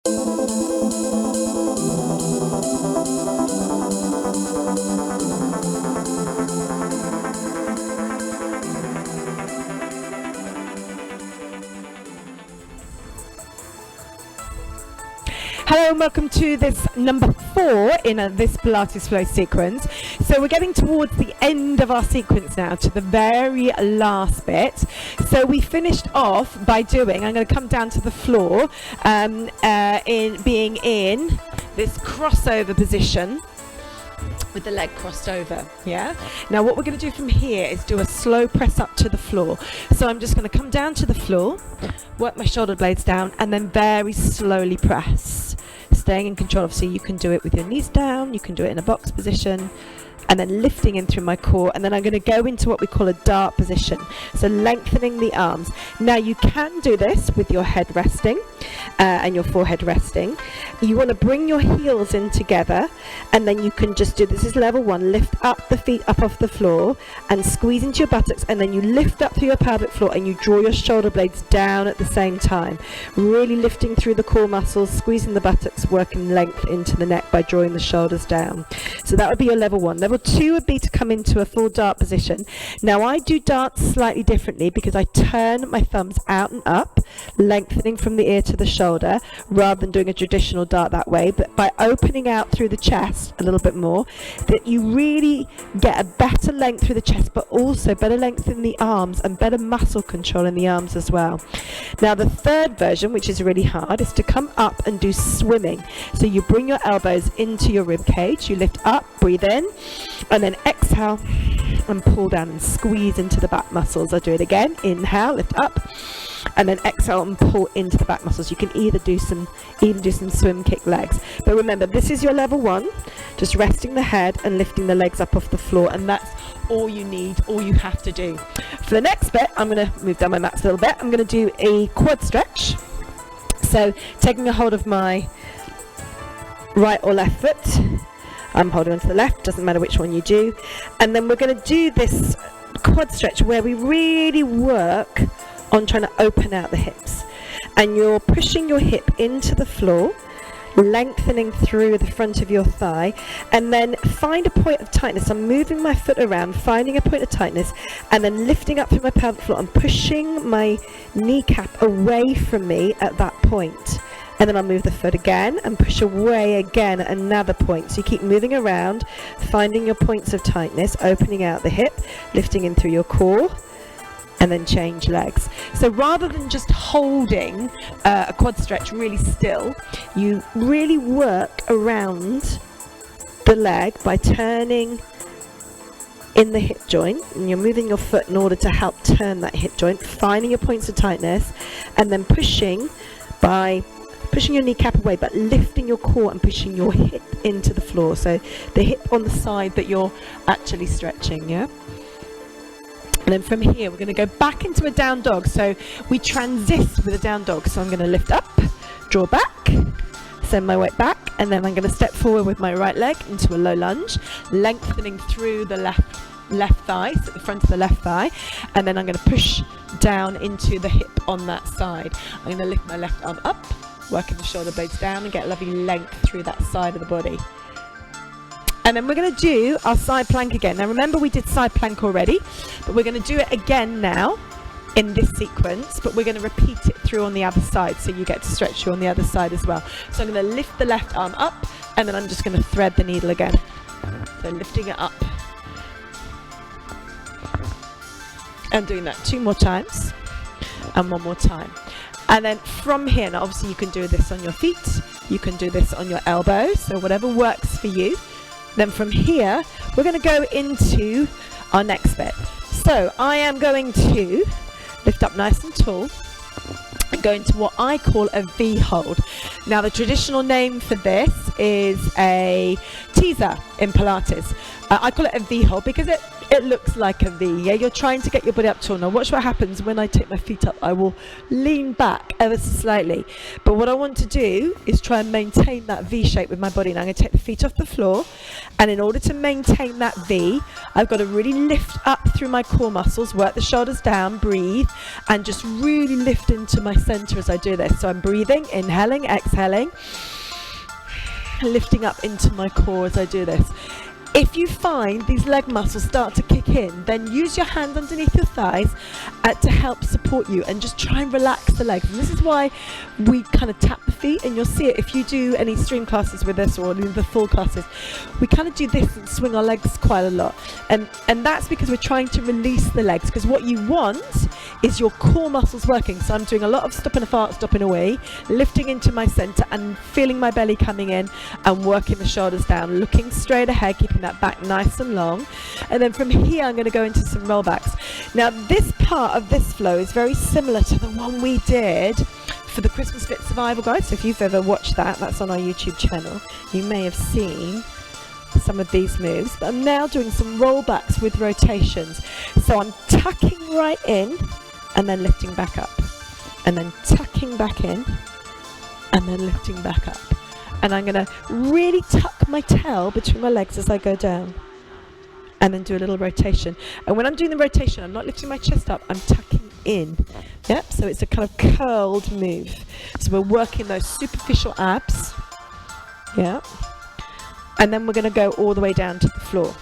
Hello and welcome to this number 4 in this Pilates Flow sequence. So we're getting towards the end of our sequence now, to the very last bit. So we finished off by doing, I'm going to come down to the floor, in being in this crossover position with the leg crossed over. Yeah. Now what we're going to do from here is do a slow press up to the floor. So I'm just going to come down to the floor, work my shoulder blades down, and then very slowly press, staying in control. Obviously you can do it with your knees down, you can do it in a box position, and then lifting in through my core, and then I'm going to go into what we call a dart position, so lengthening the arms. Now you can do this with your head resting and your forehead resting. You want to bring your heels in together, and then you can just do, this is level 1, lift up the feet up off the floor and squeeze into your buttocks, and then you lift up through your pelvic floor and you draw your shoulder blades down at the same time, really lifting through the core muscles, squeezing the buttocks, working length into the neck by drawing the shoulders down. So that would be your level 1. Level 2 would be to come into a full dart position. Now I do darts slightly differently because I turn my thumbs out and up, lengthening from the ear to the shoulder, rather than doing a traditional dart that way. But by opening out through the chest a little bit more, that you really get a better length through the chest, but also better length in the arms and better muscle control in the arms as well. Now the third version, which is really hard, is to come up and do swimming. So you bring your elbows into your rib cage, you lift up, breathe in, and then exhale and pull down and squeeze into the back muscles. I'll do it again. Inhale, lift up, and then exhale and pull into the back muscles. You can either do some swim kick legs. But remember, this is your level 1, just resting the head and lifting the legs up off the floor, and that's all you need, all you have to do. For the next bit, I'm going to move down my mats a little bit. I'm going to do a quad stretch. So taking a hold of my right or left foot, I'm holding on to the left, doesn't matter which one you do. And then we're going to do this quad stretch where we really work on trying to open out the hips. And you're pushing your hip into the floor, lengthening through the front of your thigh, and then find a point of tightness. I'm moving my foot around, finding a point of tightness, and then lifting up through my pelvic floor and pushing my kneecap away from me at that point. And then I'll move the foot again and push away again at another point. So you keep moving around, finding your points of tightness, opening out the hip, lifting in through your core, and then change legs. So rather than just holding a quad stretch really still, you really work around the leg by turning in the hip joint, and you're moving your foot in order to help turn that hip joint, finding your points of tightness, and then pushing by pushing your kneecap away, but lifting your core and pushing your hip into the floor. So the hip on the side that you're actually stretching, yeah? And then from here, we're going to go back into a down dog. So we transist with a down dog. So I'm going to lift up, draw back, send my weight back, and then I'm going to step forward with my right leg into a low lunge, lengthening through the left thigh, so the front of the left thigh, and then I'm going to push down into the hip on that side. I'm going to lift my left arm up, working the shoulder blades down, and get a lovely length through that side of the body. And then we're going to do our side plank again. Now remember, we did side plank already, but we're going to do it again now in this sequence, but we're going to repeat it through on the other side, so you get to stretch through on the other side as well. So I'm going to lift the left arm up, and then I'm just going to thread the needle again. So lifting it up and doing that 2 more times and 1 more time. And then from here, now obviously you can do this on your feet, you can do this on your elbows, so whatever works for you. Then from here, we're going to go into our next bit. So I am going to lift up nice and tall and go into what I call a V hold. Now the traditional name for this is a teaser in Pilates. I call it a V hold because it looks like a V. Yeah, you're trying to get your body up tall. Now watch what happens when I take my feet up. I will lean back ever so slightly, but what I want to do is try and maintain that V shape with my body. Now I'm going to take the feet off the floor, and in order to maintain that V, I've got to really lift up through my core muscles, work the shoulders down, breathe, and just really lift into my center as I do this. So I'm breathing, inhaling, exhaling, lifting up into my core as I do this. If you find these leg muscles start to kick in, then use your hands underneath your thighs to help support you, and just try and relax the legs. And this is why we kind of tap the feet, and you'll see it if you do any stream classes with us or the full classes. We kind of do this and swing our legs quite a lot, and that's because we're trying to release the legs, because what you want is your core muscles working. So I'm doing a lot of stop and a fart, stopping away, lifting into my center and feeling my belly coming in, and working the shoulders down, looking straight ahead, keeping that back nice and long. And then from here I'm going to go into some rollbacks. Now this part of this flow is very similar to the one we did for the Christmas Fit Survival Guide. So if you've ever watched that, that's on our YouTube channel, you may have seen some of these moves. But I'm now doing some rollbacks with rotations. So I'm tucking right in and then lifting back up, and then tucking back in and then lifting back up. And I'm going to really tuck my tail between my legs as I go down, and then do a little rotation. And when I'm doing the rotation, I'm not lifting my chest up, I'm tucking in. Yep, so it's a kind of curled move. So we're working those superficial abs. Yeah. And then we're going to go all the way down to the floor.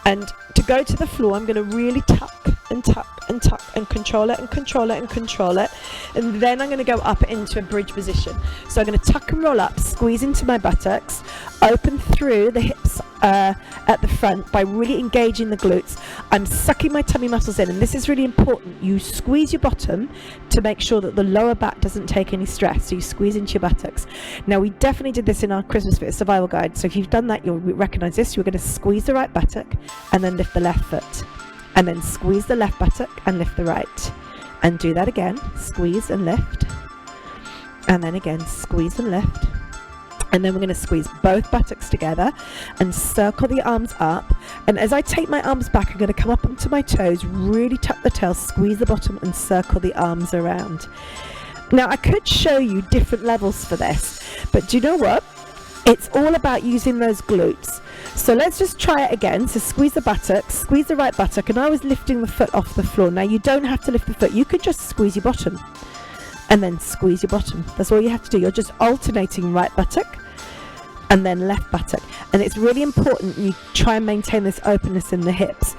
And to go to the floor, I'm going to really tuck and tuck and tuck and control it and control it and control it. And then I'm going to go up into a bridge position. So I'm going to tuck and roll up, squeeze into my buttocks, open through the hips at the front by really engaging the glutes. I'm sucking my tummy muscles in, and this is really important. You squeeze your bottom to make sure that the lower back doesn't take any stress. So you squeeze into your buttocks. Now we definitely did this in our Christmas Fit Survival Guide. So if you've done that, you'll recognize this. You're going to squeeze the right buttock and then lift the left foot, and then squeeze the left buttock and lift the right, and do that again. Squeeze and lift, and then again squeeze and lift. And then we're going to squeeze both buttocks together and circle the arms up. And as I take my arms back, I'm going to come up onto my toes, really tuck the tail, squeeze the bottom and circle the arms around. Now I could show you different levels for this, but do you know what? It's all about using those glutes. So let's just try it again. So squeeze the buttock, squeeze the right buttock, and I was lifting the foot off the floor. Now you don't have to lift the foot. You could just squeeze your bottom and then squeeze your bottom. That's all you have to do. You're just alternating right buttock and then left buttock. And it's really important you try and maintain this openness in the hips.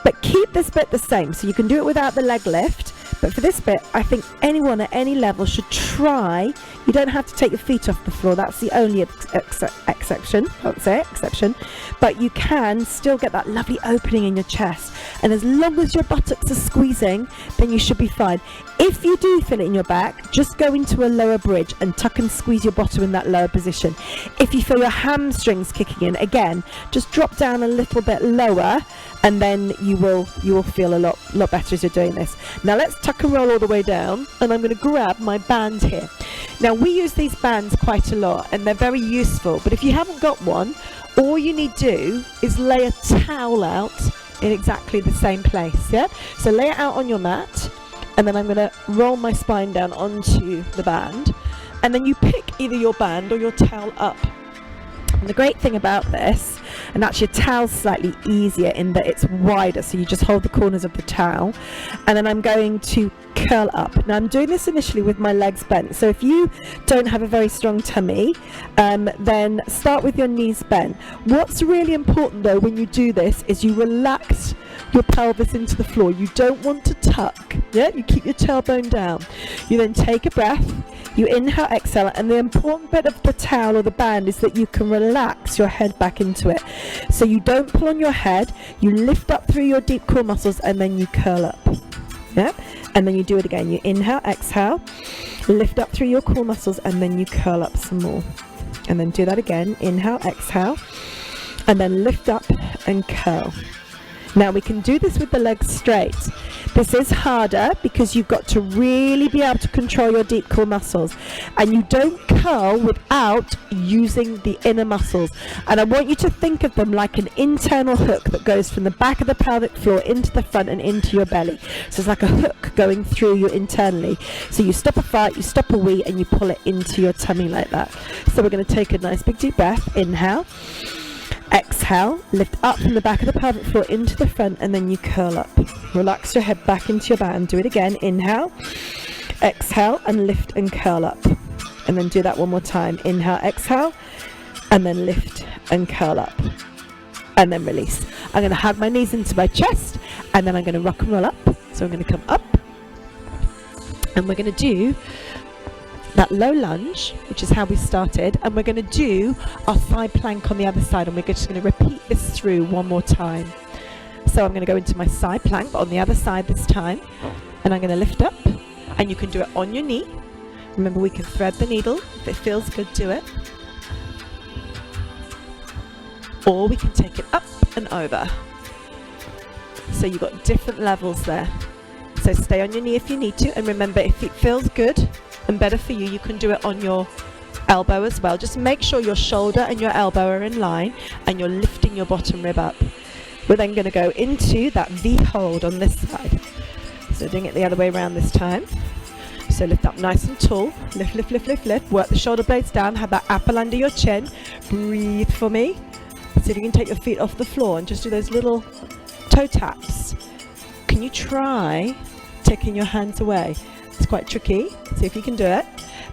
But keep this bit the same. So you can do it without the leg lift. But for this bit, I think anyone at any level should try. You don't have to take your feet off the floor. That's the only exception. But you can still get that lovely opening in your chest. And as long as your buttocks are squeezing, then you should be fine. If you do feel it in your back, just go into a lower bridge and tuck and squeeze your bottom in that lower position. If you feel your hamstrings kicking in, again, just drop down a little bit lower, and then you will feel a lot better as you're doing this. Now let's tuck and roll all the way down, and I'm going to grab my band here. Now we use these bands quite a lot, and they're very useful, but if you haven't got one, all you need to do is lay a towel out in exactly the same place. Yeah, so lay it out on your mat, and then I'm going to roll my spine down onto the band, and then you pick either your band or your towel up. And the great thing about this, and actually a towel's slightly easier in that it's wider, so you just hold the corners of the towel, and then I'm going to curl up. Now I'm doing this initially with my legs bent, so if you don't have a very strong tummy, then start with your knees bent. What's really important though when you do this is you relax your pelvis into the floor. You don't want to tuck. Yeah, you keep your tailbone down. You then take a breath, you inhale, exhale, and the important bit of the towel or the band is that you can relax your head back into it. So you don't pull on your head, you lift up through your deep core muscles, and then you curl up. Yeah, and then you do it again. You inhale, exhale, lift up through your core muscles, and then you curl up some more. And then do that again. Inhale, exhale, and then lift up and curl. Now we can do this with the legs straight. This is harder because you've got to really be able to control your deep core muscles, and you don't curl without using the inner muscles. And I want you to think of them like an internal hook that goes from the back of the pelvic floor into the front and into your belly. So it's like a hook going through you internally. So you stop a fart, you stop a wee, and you pull it into your tummy like that. So we're going to take a nice big deep breath. Inhale. Exhale, lift up from the back of the pelvic floor into the front, and then you curl up. Relax your head back into your band. Do it again. Inhale, exhale, and lift and curl up. And then do that one more time. Inhale, exhale, and then lift and curl up. And then release. I'm going to hug my knees into my chest, and then I'm going to rock and roll up. So I'm going to come up, and we're going to do that low lunge, which is how we started, and we're going to do our side plank on the other side, and we're just going to repeat this through one more time. So I'm going to go into my side plank, but on the other side this time, and I'm going to lift up, and you can do it on your knee. Remember, we can thread the needle. If it feels good, do it. Or we can take it up and over. So you've got different levels there. So stay on your knee if you need to, and remember, if it feels good and better for you, you can do it on your elbow as well. Just make sure your shoulder and your elbow are in line, and you're lifting your bottom rib up. We're then going to go into that V hold on this side. So doing it the other way around this time. So lift up nice and tall. Lift, lift, lift, lift, lift. Work the shoulder blades down. Have that apple under your chin. Breathe for me. See if you can take your feet off the floor and just do those little toe taps. Can you try taking your hands away? It's quite tricky. See if you can do it.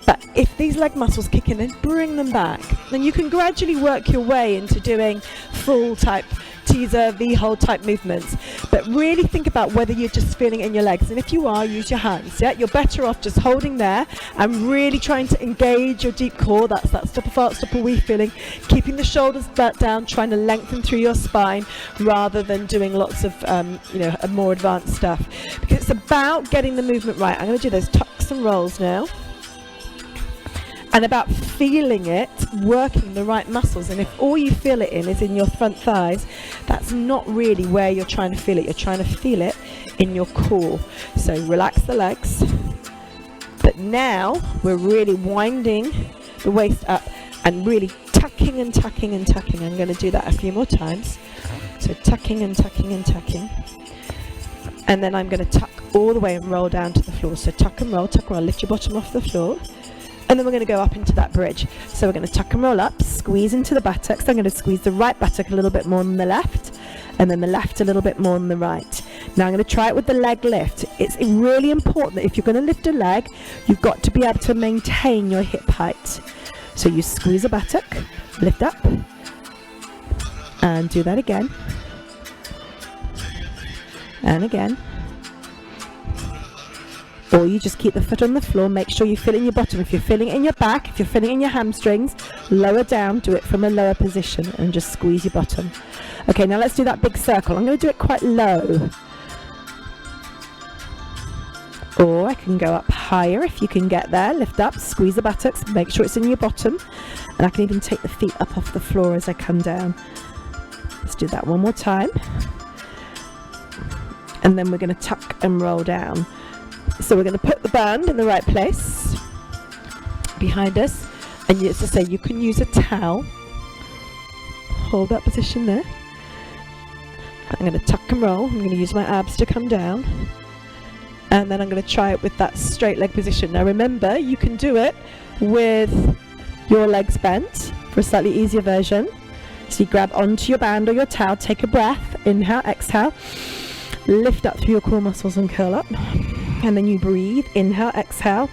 But if these leg muscles kick in, then bring them back. Then you can gradually work your way into doing full type teaser, V-hold type movements. But really think about whether you're just feeling it in your legs. And if you are, use your hands. Yeah, you're better off just holding there and really trying to engage your deep core. That's that stop a fart, stop a wee feeling. Keeping the shoulders back down, trying to lengthen through your spine rather than doing lots of, more advanced stuff. Because it's about getting the movement right. I'm going to do those tucks and rolls now. And about feeling it, working the right muscles. And if all you feel it in is in your front thighs, that's not really where you're trying to feel it. You're trying to feel it in your core. So relax the legs. But now we're really winding the waist up and really tucking and tucking and tucking. I'm going to do that a few more times. So tucking and tucking and tucking. And then I'm going to tuck all the way and roll down to the floor. So tuck and roll, lift your bottom off the floor. And then we're going to go up into that bridge. So we're going to tuck and roll up, squeeze into the buttocks. I'm going to squeeze the right buttock a little bit more than the left, and then the left a little bit more than the right. Now I'm going to try it with the leg lift. It's really important that if you're going to lift a leg, you've got to be able to maintain your hip height. So you squeeze a buttock, lift up, and do that again. And again. Or you just keep the foot on the floor. Make sure you feel it in your bottom. If you're feeling it in your back, if you're feeling it in your hamstrings, lower down, do it from a lower position and just squeeze your bottom. Okay, now let's do that big circle. I'm going to do it quite low. Or I can go up higher if you can get there. Lift up, squeeze the buttocks, make sure it's in your bottom. And I can even take the feet up off the floor as I come down. Let's do that one more time. And then we're going to tuck and roll down. So we're going to put the band in the right place behind us, and as I say, you can use a towel. Hold that position there. I'm going to tuck and roll. I'm going to use my abs to come down, and then I'm going to try it with that straight leg position. Now remember, you can do it with your legs bent for a slightly easier version. So you grab onto your band or your towel, take a breath, inhale, exhale, lift up through your core muscles and curl up. And then you breathe, inhale, exhale,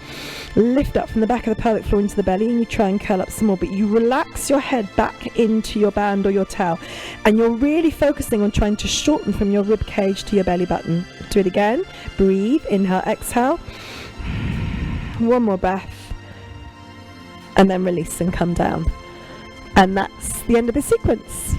lift up from the back of the pelvic floor into the belly, and you try and curl up some more, but you relax your head back into your band or your towel, and you're really focusing on trying to shorten from your rib cage to your belly button. Do it again, breathe, inhale, exhale, one more breath, and then release and come down. And that's the end of the sequence.